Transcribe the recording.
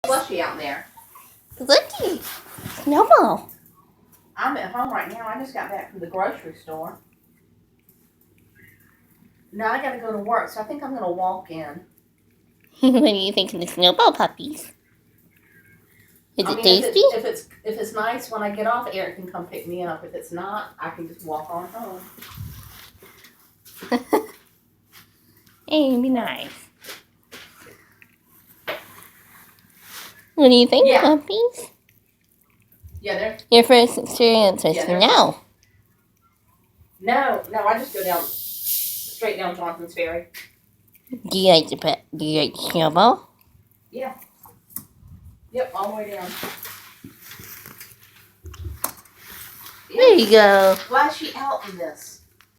Slushy out there. Looky, Snowball. I'm at home right now. I just got back from the grocery store. Now I gotta go to work, so I think I'm gonna walk in. What do you think of the Snowball puppies? Is it tasty? If it's nice when I get off, Eric can come pick me up. If it's not, I can just walk on home. Hey, be nice. What do you think, puppies? Yeah, they're... Your first experience with snow. No, I just go straight down Johnson's Ferry. Do you like the Snowball? Yeah. Yep, all the way down. There you go. Why is she out in this?